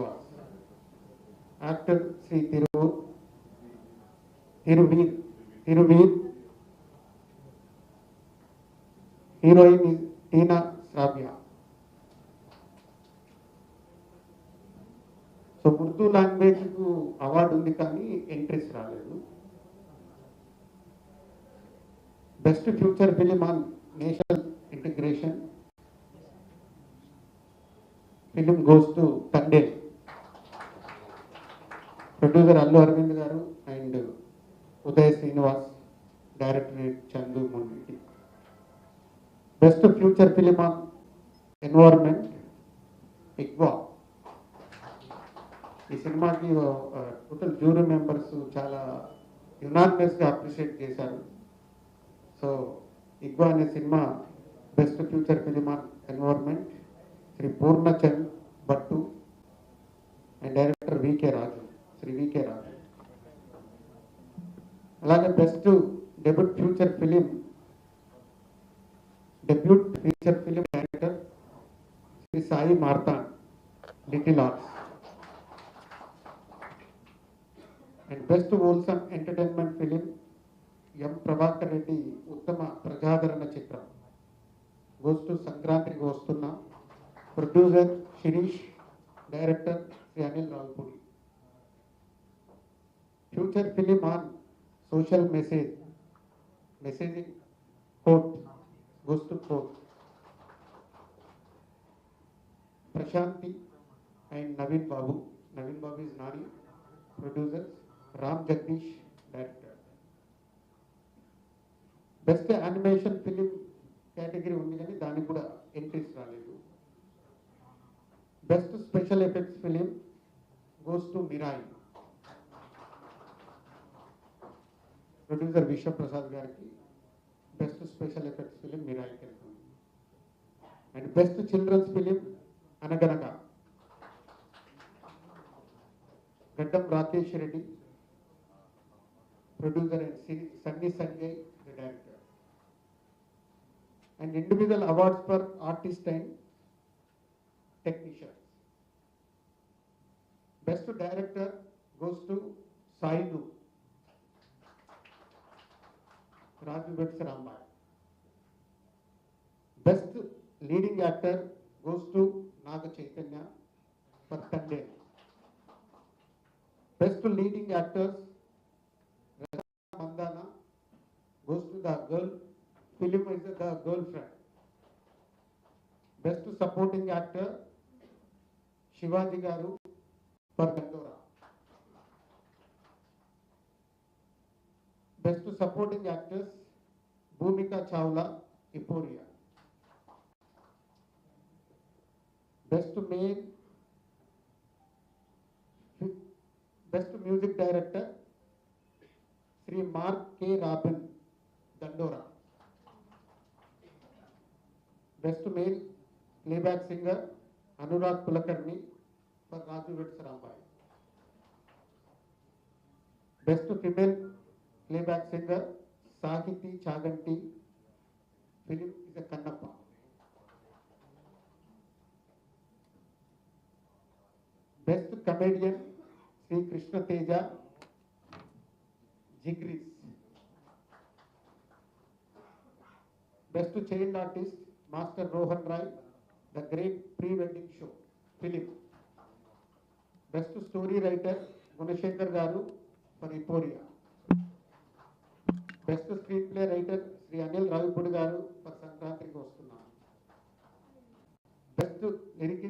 Srinivas. Actor Sri Tiruvir. Heroine is Tina Sravya. So Urdu లాంగ్వేజ్కు award ఉంది కానీ entries రాలేదు. Best future film on national integration film goes to Thande. Producer Allu Aravind garu and Uday Srinivas, director Chandu Mondi. Best future film on environment Igwa. ఈ సినిమాకి total jury members చాలా యునానిమస్గా appreciate చేశారు. So Igwa అనే cinema best future film on environment Shri Purnachand Bhattu and director Shri V K Raju. అలాగే best debut future film director Shri Sai Martand, little arts. And best wholesome entertainment film M Prabhakar Reddy ఉత్తమ ప్రజాదరణ చిత్రం goes to సంక్రాంతికి వస్తున్నా. Producer Sirish, director Shri Anil Ravupudi. Future film on social messaging court goes to court. Prashanti and Naveen Babu is Nani. Producers Ram Jagadish, director. Best animation film category ఉంది కానీ దానికి కూడా entries రాలేదు. Best special effects film goes to Mirai. Producer Vishwaprasad గారికి బెస్ట్ స్పెషల్ ఎఫెక్ట్స్ ఫిలిం మిరాయికి వెళ్తుంది. And best children's film Anaganaga Gaddam Rakesh Reddy, producer and Sunny Sanjay, the director. And individual awards for artist and technicians. Best director goes to Sailu Raju weds Rambai. Best leading actor goes to Naga Chaitanya for Thande. Best leading actors Mandana goes to the film is the Girlfriend. Best supporting actor Shivaji Garu for Dandora. Best supporting actors Bhumika Chawla, Euphoria. Best music director Sri Mark K. Rabin, Dandora. Best male playback singer Anurag Kulakarni for Raju Vets Rambai. Best female playback singer Sakiti Chaganti, film is a Kannappa. Best comedian Sri Krishna Teja, Jigris. Best child artist Master Rohan Rai, The Great Pre-Wedding Show film. Best story writer Gunashekhar Garu for Euphoria. Best screenplay writer Sri Anil Ravipudi Garu for Sankrantiki Vastunna. Best lyric